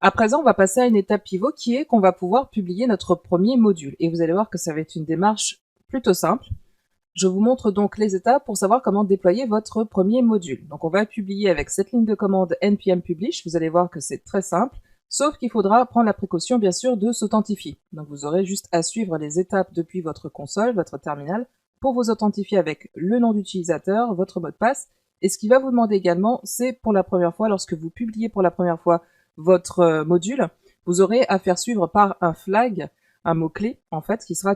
À présent, on va passer à une étape pivot qui est qu'on va pouvoir publier notre premier module. Et vous allez voir que ça va être une démarche plutôt simple. Je vous montre donc les étapes pour savoir comment déployer votre premier module. Donc on va publier avec cette ligne de commande npm publish. Vous allez voir que c'est très simple, sauf qu'il faudra prendre la précaution bien sûr de s'authentifier. Donc vous aurez juste à suivre les étapes depuis votre console, votre terminal, pour vous authentifier avec le nom d'utilisateur, votre mot de passe. Et ce qu'il va vous demander également, c'est pour la première fois, lorsque vous publiez pour la première fois votre module, vous aurez à faire suivre par un flag un mot-clé, en fait, qui sera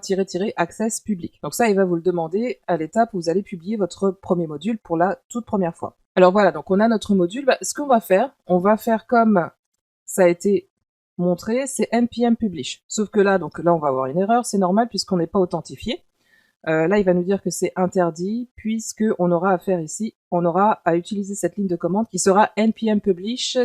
access public. Donc ça, il va vous le demander à l'étape où vous allez publier votre premier module pour la toute première fois. Alors voilà, donc on a notre module. Ce qu'on va faire comme ça a été montré, c'est npm publish. Sauf que là, donc là, on va avoir une erreur, c'est normal puisqu'on n'est pas authentifié. Là, il va nous dire que c'est interdit, puisque on aura à faire ici, on aura à utiliser cette ligne de commande qui sera npm publish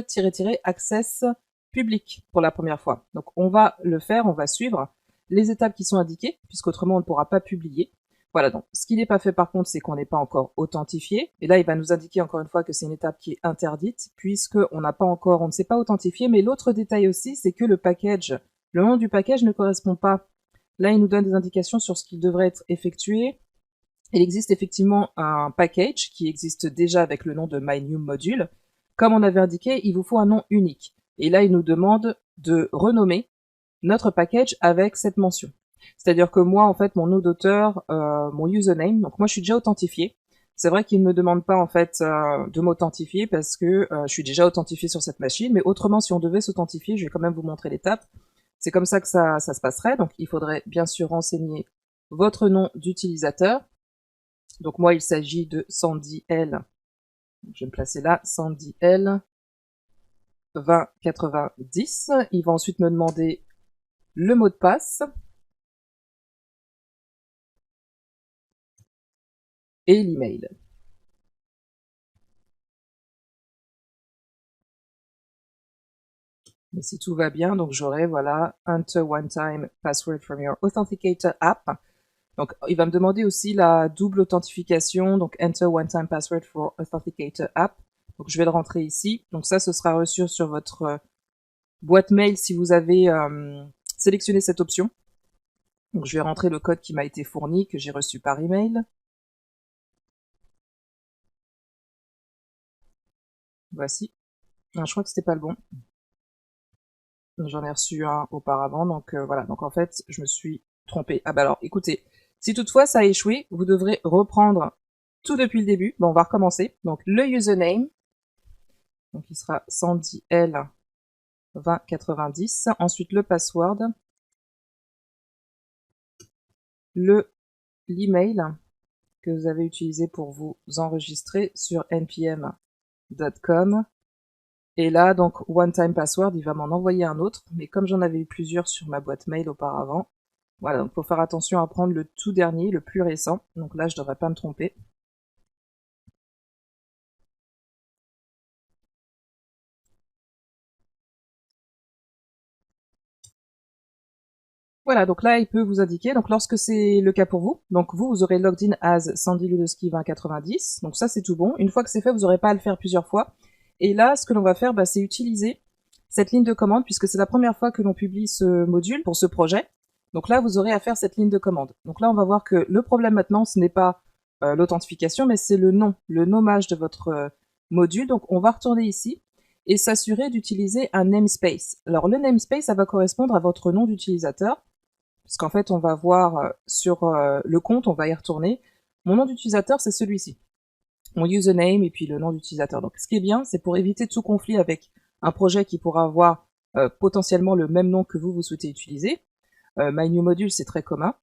access public pour la première fois. Donc on va le faire, on va suivre les étapes qui sont indiquées, puisqu'autrement on ne pourra pas publier. Voilà, donc ce qui n'est pas fait par contre, c'est qu'on n'est pas encore authentifié. Et là, il va nous indiquer encore une fois que c'est une étape qui est interdite, puisqu'on n'a pas encore, on ne s'est pas authentifié. Mais l'autre détail aussi, c'est que le nom du package ne correspond pas. Là, il nous donne des indications sur ce qui devrait être effectué. Il existe effectivement un package qui existe déjà avec le nom de MyNewModule. Comme on avait indiqué, il vous faut un nom unique. Et là, il nous demande de renommer notre package avec cette mention. C'est-à-dire que moi, en fait, mon nom d'auteur, mon username, donc moi, je suis déjà authentifié. C'est vrai qu'il ne me demande pas, en fait, de m'authentifier parce que je suis déjà authentifié sur cette machine. Mais autrement, si on devait s'authentifier, je vais quand même vous montrer l'étape. C'est comme ça que ça se passerait. Donc, il faudrait bien sûr renseigner votre nom d'utilisateur. Donc, moi, il s'agit de SandyL. Je vais me placer là, SandyL 2090. Il va ensuite me demander le mot de passe et l'email. Mais si tout va bien, donc j'aurai, voilà, enter one-time password from your authenticator app. Donc, il va me demander aussi la double authentification, donc enter one-time password for authenticator app. Donc, je vais le rentrer ici. Donc, ça, ce sera reçu sur votre boîte mail si vous avez sélectionné cette option. Donc, je vais rentrer le code qui m'a été fourni, que j'ai reçu par email. Voici. Non, je crois que c'était pas le bon. J'en ai reçu un auparavant, donc voilà. Donc en fait, je me suis trompée. Ah bah alors, écoutez, si toutefois ça a échoué, vous devrez reprendre tout depuis le début. Bon, on va recommencer. Donc le username, donc il sera SandyL 2090. Ensuite le password, l'email que vous avez utilisé pour vous enregistrer sur npm.com. Et là, donc, one time password, il va m'en envoyer un autre, mais comme j'en avais eu plusieurs sur ma boîte mail auparavant, voilà, donc faut faire attention à prendre le tout dernier, le plus récent. Donc là, je devrais pas me tromper. Voilà, donc là, il peut vous indiquer, donc lorsque c'est le cas pour vous, donc vous aurez logged in as Sandy Ludoski 2090, donc ça c'est tout bon. Une fois que c'est fait, vous n'aurez pas à le faire plusieurs fois. Et là, ce que l'on va faire, bah, c'est utiliser cette ligne de commande, puisque c'est la première fois que l'on publie ce module pour ce projet. Donc là, vous aurez à faire cette ligne de commande. Donc là, on va voir que le problème maintenant, ce n'est pas l'authentification, mais c'est le nom, le nommage de votre module. Donc on va retourner ici et s'assurer d'utiliser un namespace. Alors le namespace, ça va correspondre à votre nom d'utilisateur, puisqu'en fait, on va voir sur le compte, on va y retourner. Mon nom d'utilisateur, c'est celui-ci. Mon username et puis le nom d'utilisateur. Donc ce qui est bien, c'est pour éviter tout conflit avec un projet qui pourra avoir potentiellement le même nom que vous souhaitez utiliser. MyNewModule, c'est très commun.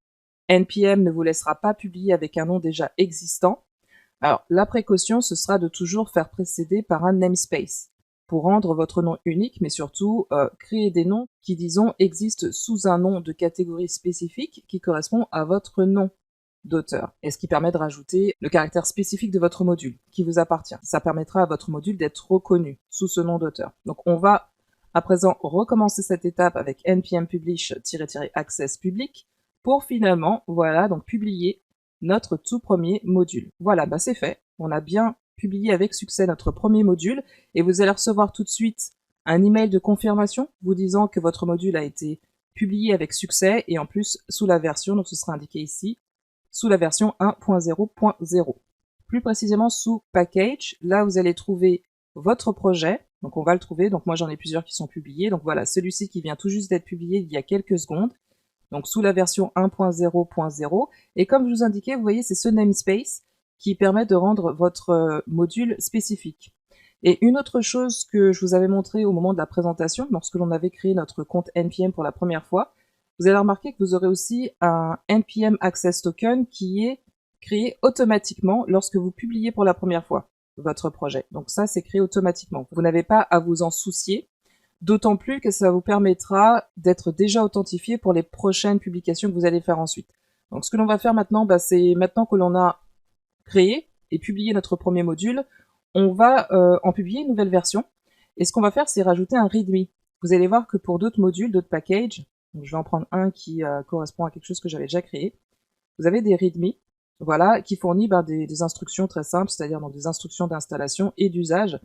NPM ne vous laissera pas publier avec un nom déjà existant. Alors, la précaution, ce sera de toujours faire précéder par un namespace pour rendre votre nom unique, mais surtout créer des noms qui, disons, existent sous un nom de catégorie spécifique qui correspond à votre nom d'auteur, et ce qui permet de rajouter le caractère spécifique de votre module, qui vous appartient. Ça permettra à votre module d'être reconnu sous ce nom d'auteur. Donc on va à présent recommencer cette étape avec npm publish-access public pour finalement, voilà, donc publier notre tout premier module. Voilà, bah c'est fait. On a bien publié avec succès notre premier module, et vous allez recevoir tout de suite un email de confirmation vous disant que votre module a été publié avec succès et en plus sous la version, donc ce sera indiqué ici, sous la version 1.0.0. Plus précisément sous Package, là vous allez trouver votre projet, donc on va le trouver, donc moi j'en ai plusieurs qui sont publiés, donc voilà, celui-ci qui vient tout juste d'être publié il y a quelques secondes, donc sous la version 1.0.0, et comme je vous indiquais, vous voyez, c'est ce namespace qui permet de rendre votre module spécifique. Et une autre chose que je vous avais montré au moment de la présentation, lorsque l'on avait créé notre compte NPM pour la première fois, vous allez remarquer que vous aurez aussi un NPM Access Token qui est créé automatiquement lorsque vous publiez pour la première fois votre projet. Donc ça, c'est créé automatiquement. Vous n'avez pas à vous en soucier, d'autant plus que ça vous permettra d'être déjà authentifié pour les prochaines publications que vous allez faire ensuite. Donc ce que l'on va faire maintenant, c'est maintenant que l'on a créé et publié notre premier module, on va en publier une nouvelle version. Et ce qu'on va faire, c'est rajouter un README. Vous allez voir que pour d'autres modules, d'autres packages, donc je vais en prendre un qui correspond à quelque chose que j'avais déjà créé, vous avez des README, voilà, qui fournit des instructions très simples, c'est-à-dire donc des instructions d'installation et d'usage,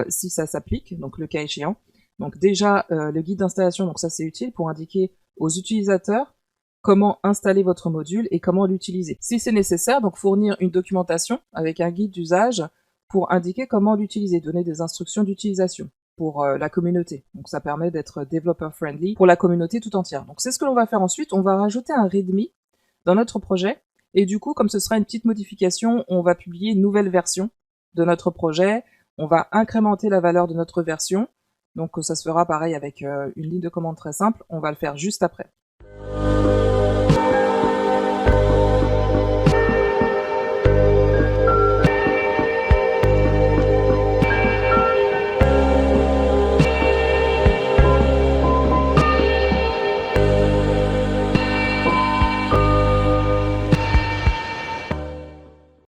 si ça s'applique, donc le cas échéant. Donc déjà, le guide d'installation, donc ça c'est utile pour indiquer aux utilisateurs comment installer votre module et comment l'utiliser. Si c'est nécessaire, donc fournir une documentation avec un guide d'usage pour indiquer comment l'utiliser, donner des instructions d'utilisation pour la communauté. Donc ça permet d'être developer friendly pour la communauté tout entière. Donc c'est ce que l'on va faire ensuite, on va rajouter un README dans notre projet, et du coup, comme ce sera une petite modification, on va publier une nouvelle version de notre projet, on va incrémenter la valeur de notre version, donc ça se fera pareil avec une ligne de commande très simple, on va le faire juste après.